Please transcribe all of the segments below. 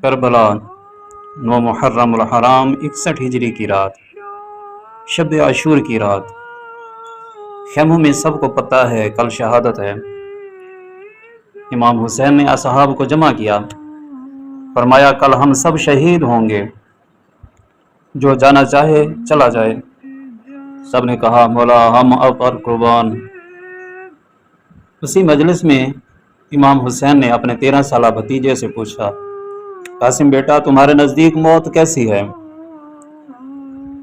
کربلا 9 محرم الحرام 61 ہجری کی رات، شب عاشور کی رات۔ خیموں میں سب کو پتہ ہے کل شہادت ہے۔ امام حسین نے اصحاب کو جمع کیا، فرمایا کل ہم سب شہید ہوں گے، جو جانا چاہے چلا جائے۔ سب نے کہا مولا ہم اب پر قربان۔ اسی مجلس میں امام حسین نے اپنے 13 سالہ بھتیجے سے پوچھا، قاسم بیٹا تمہارے نزدیک موت کیسی ہے؟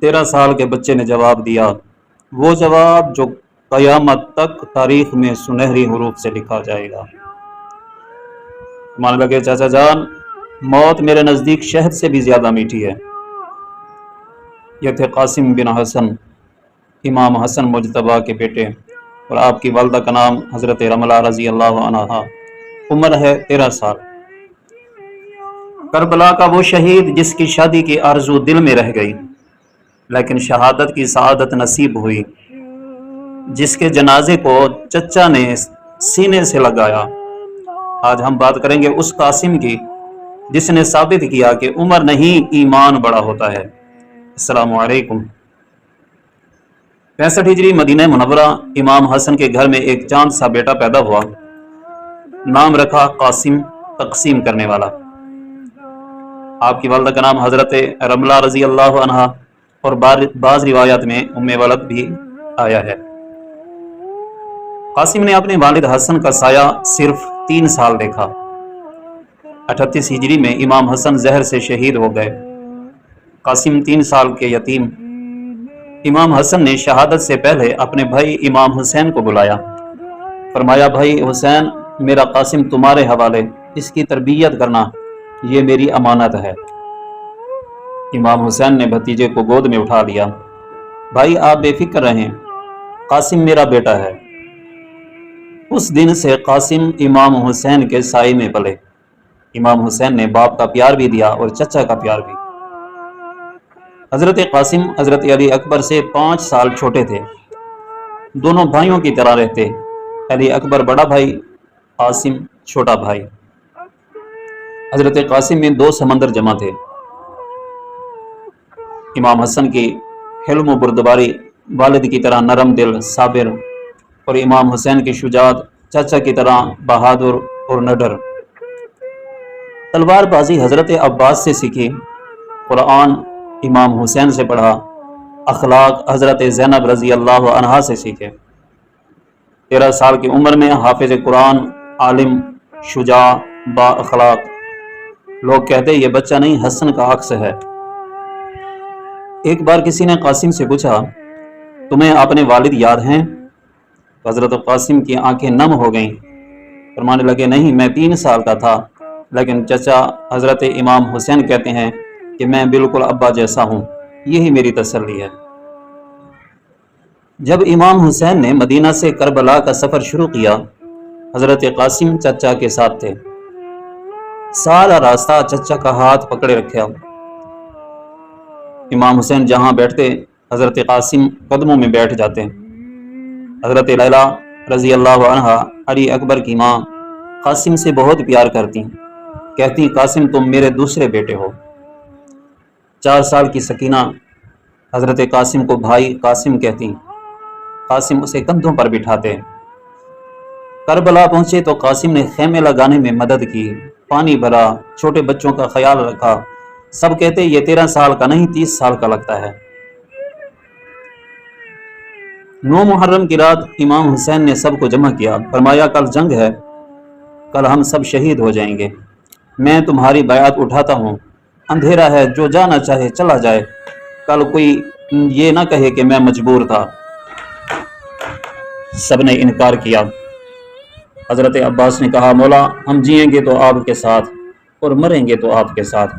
13 سال کے بچے نے جواب دیا، وہ جواب جو قیامت تک تاریخ میں سنہری حروف سے لکھا جائے گا۔ مان لگے چاچا جان، موت میرے نزدیک شہد سے بھی زیادہ میٹھی ہے۔ یہ تھے قاسم بن حسن، امام حسن مجتبیٰ کے بیٹے، اور آپ کی والدہ کا نام حضرت رملہ رضی اللہ عنہا، عمر ہے 13 سال۔ کربلا کا وہ شہید جس کی شادی کی آرزو دل میں رہ گئی، لیکن شہادت کی سعادت نصیب ہوئی، جس کے جنازے کو چچا نے سینے سے لگایا۔ آج ہم بات کریں گے اس قاسم کی جس نے ثابت کیا کہ عمر نہیں ایمان بڑا ہوتا ہے۔ السلام علیکم۔ 65 ہجری مدینہ منورہ، امام حسن کے گھر میں ایک چاند سا بیٹا پیدا ہوا، نام رکھا قاسم، تقسیم کرنے والا۔ آپ کی والدہ کا نام حضرت رملہ رضی اللہ عنہا، اور بعض روایات میں ام ولد بھی آیا ہے۔ قاسم نے اپنے والد حسن کا سایہ صرف 3 سال دیکھا۔ 38 ہجری میں امام حسن زہر سے شہید ہو گئے۔ قاسم 3 سال کے یتیم۔ امام حسن نے شہادت سے پہلے اپنے بھائی امام حسین کو بلایا، فرمایا بھائی حسین، میرا قاسم تمہارے حوالے، اس کی تربیت کرنا، یہ میری امانت ہے۔ امام حسین نے بھتیجے کو گود میں اٹھا لیا، بھائی آپ بے فکر رہیں، قاسم میرا بیٹا ہے۔ اس دن سے قاسم امام حسین کے سائے میں پلے۔ امام حسین نے باپ کا پیار بھی دیا اور چچا کا پیار بھی۔ حضرت قاسم حضرت علی اکبر سے 5 سال چھوٹے تھے، دونوں بھائیوں کی طرح رہتے، علی اکبر بڑا بھائی، قاسم چھوٹا بھائی۔ حضرت قاسم میں 2 سمندر جمع تھے۔ امام حسن کی حلم و بردباری، والد کی طرح نرم دل صابر، اور امام حسین کی شجاعت چچا کی طرح بہادر اور نڈر۔ تلوار بازی حضرت عباس سے سیکھی، قرآن امام حسین سے پڑھا، اخلاق حضرت زینب رضی اللہ عنہا سے سیکھے۔ 13 سال کی عمر میں حافظ قرآن، عالم، شجاع، با اخلاق۔ لوگ کہتے یہ بچہ نہیں حسن کا عکس ہے۔ ایک بار کسی نے قاسم سے پوچھا، تمہیں اپنے والد یاد ہیں؟ حضرت قاسم کی آنکھیں نم ہو گئیں، فرمانے لگے نہیں، میں 3 سال کا تھا، لیکن چچا حضرت امام حسین کہتے ہیں کہ میں بالکل ابا جیسا ہوں، یہی میری تسلی ہے۔ جب امام حسین نے مدینہ سے کربلا کا سفر شروع کیا، حضرت قاسم چچا کے ساتھ تھے۔ سارا راستہ چچا کا ہاتھ پکڑے رکھا۔ امام حسین جہاں بیٹھتے، حضرت قاسم قدموں میں بیٹھ جاتے۔ حضرت لیلہ رضی اللہ عنہا، علی اکبر کی ماں، قاسم سے بہت پیار کرتی، کہتی قاسم تم میرے دوسرے بیٹے ہو۔ 4 سال کی سکینہ حضرت قاسم کو بھائی قاسم کہتی، قاسم اسے کندھوں پر بٹھاتے۔ کربلا پہنچے تو قاسم نے خیمے لگانے میں مدد کی، پانی بھرا، چھوٹے بچوں کا خیال رکھا۔ سب کہتے یہ 13 سال کا نہیں 30 سال کا لگتا ہے۔ 9 محرم کی رات امام حسین نے سب کو جمع کیا، فرمایا کل جنگ ہے، کل ہم سب شہید ہو جائیں گے، میں تمہاری بیعت اٹھاتا ہوں، اندھیرا ہے، جو جانا چاہے چلا جائے، کل کوئی یہ نہ کہے کہ میں مجبور تھا۔ سب نے انکار کیا۔ حضرت عباس نے کہا مولا ہم جئیں گے تو آپ کے ساتھ، اور مریں گے تو آپ کے ساتھ۔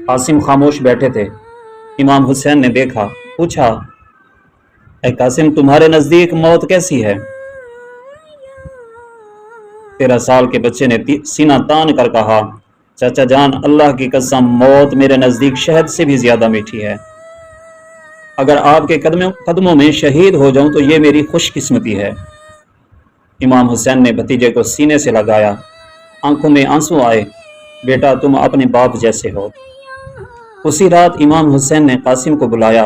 قاسم خاموش بیٹھے تھے۔ امام حسین نے دیکھا، پوچھا اے قاسم تمہارے نزدیک موت کیسی ہے؟ 13 سال کے بچے نے سینہ تان کر کہا، چاچا جان اللہ کی قسم موت میرے نزدیک شہد سے بھی زیادہ میٹھی ہے۔ اگر آپ کے قدموں میں شہید ہو جاؤں تو یہ میری خوش قسمتی ہے۔ امام حسین نے بھتیجے کو سینے سے لگایا، آنکھوں میں آنسو آئے، بیٹا تم اپنے باپ جیسے ہو۔ اسی رات امام حسین نے قاسم کو بلایا،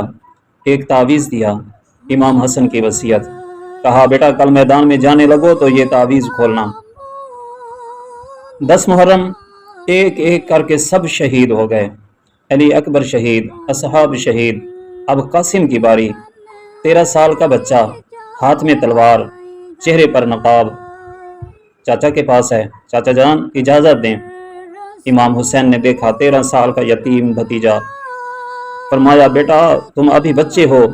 ایک تعویذ دیا، امام حسن کی وصیت، کہا بیٹا کل میدان میں جانے لگو تو یہ تعویذ کھولنا۔ 10 محرم ایک ایک کر کے سب شہید ہو گئے، علی اکبر شہید، اصحاب شہید۔ اب قاسم کی باری، 13 سال کا بچہ، ہاتھ میں تلوار، چہرے پر نقاب، چاچا کے پاس ہے، چاچا جان اجازت دیں۔ امام حسین نے دیکھا 13 سال کا یتیم بھتیجا، فرمایا بیٹا تم ابھی بچے ہو،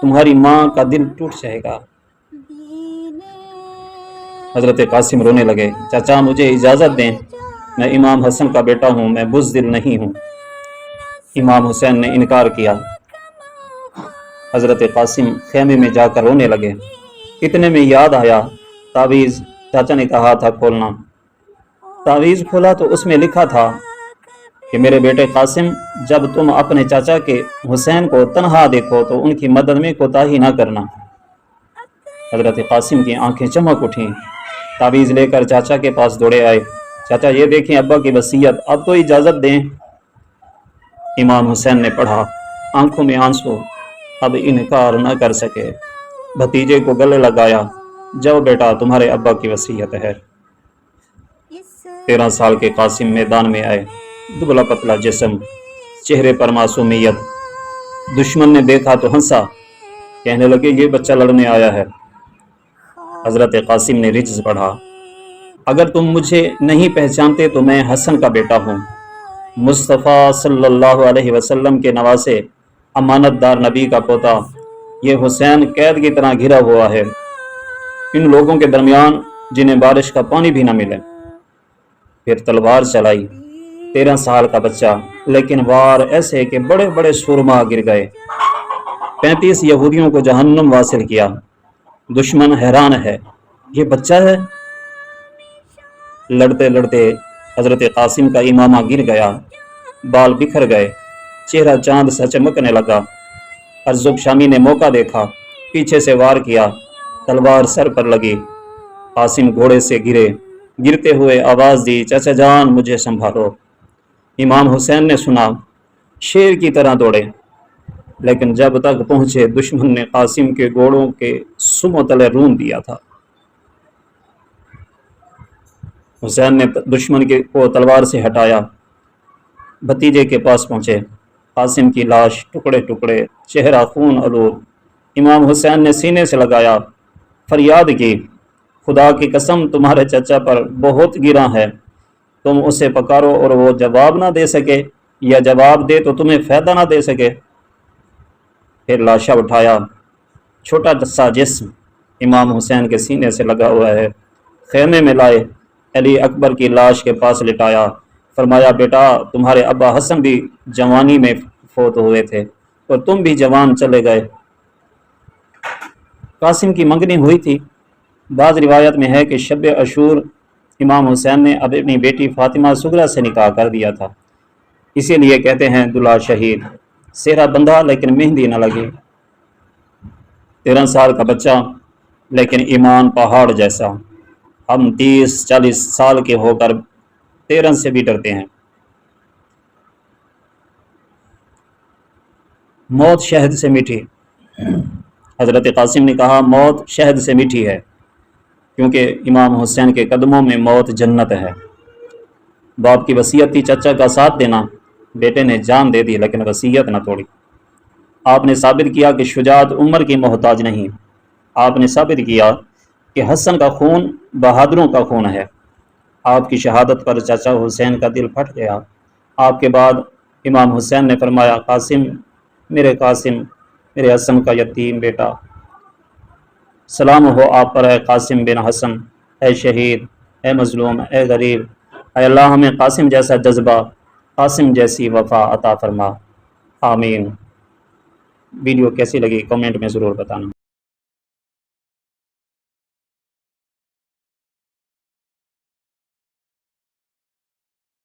تمہاری ماں کا دل ٹوٹ جائے گا۔ حضرت قاسم رونے لگے، چاچا مجھے اجازت دیں، میں امام حسن کا بیٹا ہوں، میں بزدل نہیں ہوں۔ امام حسین نے انکار کیا۔ حضرت قاسم خیمے میں جا کر رونے لگے۔ اتنے میں یاد آیا تعویذ چاچا نے کہا تھا کھولنا۔ تعویذ کھولا تو اس میں لکھا تھا کہ میرے بیٹے قاسم، جب تم اپنے چاچا کے حسین کو تنہا دیکھو تو ان کی مدد میں کوتاہی نہ کرنا۔ حضرت قاسم کی آنکھیں چمک اٹھیں، تعویذ لے کر چاچا کے پاس دوڑے آئے، چاچا یہ دیکھیں ابا کی وصیت، اب تو اجازت دیں۔ امام حسین نے پڑھا، آنکھوں میں آنسو، اب انکار نہ کر سکے، بھتیجے کو گلے لگایا، جاؤ بیٹا تمہارے ابا کی وصیت ہے۔ 13 سال کے قاسم میدان میں آئے، دبلا پتلا جسم، چہرے پر معصومیت۔ دشمن نے دیکھا تو ہنسا، کہنے لگے یہ بچہ لڑنے آیا ہے۔ حضرت قاسم نے رجز پڑھا، اگر تم مجھے نہیں پہچانتے تو میں حسن کا بیٹا ہوں، مصطفیٰ صلی اللہ علیہ وسلم کے نواسے، امانت دار نبی کا پوتا۔ یہ حسین قید کی طرح گھرا ہوا ہے ان لوگوں کے درمیان جنہیں بارش کا پانی بھی نہ ملے۔ پھر تلوار چلائی، 13 سال کا بچہ، لیکن وار ایسے کہ بڑے بڑے سورما گر گئے۔ 35 یہودیوں کو جہنم واصل کیا۔ دشمن حیران ہے، یہ بچہ ہے؟ لڑتے لڑتے حضرت قاسم کا امامہ گر گیا، بال بکھر گئے، چہرہ چاند سا چمکنے لگا۔ ارزق شامی نے موقع دیکھا، پیچھے سے وار کیا، تلوار سر پر لگی، قاسم گھوڑے سے گرے، گرتے ہوئے آواز دی، چچا جان مجھے سنبھالو۔ امام حسین نے سنا، شیر کی طرح دوڑے، لیکن جب تک پہنچے دشمن نے قاسم کے گھوڑوں کے سموں تلے رون دیا تھا۔ حسین نے دشمن کو تلوار سے ہٹایا، بھتیجے کے پاس پہنچے، قاسم کی لاش ٹکڑے ٹکڑے، چہرہ خون آلود۔ امام حسین نے سینے سے لگایا، فریاد کی، خدا کی قسم تمہارے چچا پر بہت گراں ہے، تم اسے پکارو اور وہ جواب نہ دے سکے، یا جواب دے تو تمہیں فائدہ نہ دے سکے۔ پھر لاشا اٹھایا، چھوٹا سا جسم امام حسین کے سینے سے لگا ہوا ہے، خیمے میں لائے، علی اکبر کی لاش کے پاس لٹایا، فرمایا بیٹا تمہارے ابا حسن بھی جوانی میں فوت ہوئے تھے اور تم بھی جوان چلے گئے۔ قاسم کی منگنی ہوئی تھی۔ بعض روایت میں ہے کہ شب عاشور امام حسین نے اپنی بیٹی فاطمہ صغریٰ سے نکاح کر دیا تھا، اسی لیے کہتے ہیں دلہا شہید۔ سہرا بندھا لیکن مہندی نہ لگی۔ 13 سال کا بچہ لیکن ایمان پہاڑ جیسا۔ ہم 30-40 سال کے ہو کر 13 سے بھی ڈرتے ہیں۔ موت شہد سے میٹھی۔ حضرت قاسم نے کہا موت شہد سے میٹھی ہے، کیونکہ امام حسین کے قدموں میں موت جنت ہے۔ باپ کی وصیت تھی چچا کا ساتھ دینا، بیٹے نے جان دے دی لیکن وصیت نہ توڑی۔ آپ نے ثابت کیا کہ شجاعت عمر کی محتاج نہیں۔ آپ نے ثابت کیا کہ حسن کا خون بہادروں کا خون ہے۔ آپ کی شہادت پر چچا حسین کا دل پھٹ گیا۔ آپ کے بعد امام حسین نے فرمایا قاسم، میرے حسن کا یتیم بیٹا، سلام ہو آپ پر اے قاسم بن حسن، اے شہید، اے مظلوم، اے غریب، اے اللہ ہمیں قاسم جیسا جذبہ، قاسم جیسی وفا عطا فرما، آمین۔ ویڈیو کیسی لگی کمنٹ میں ضرور بتانا۔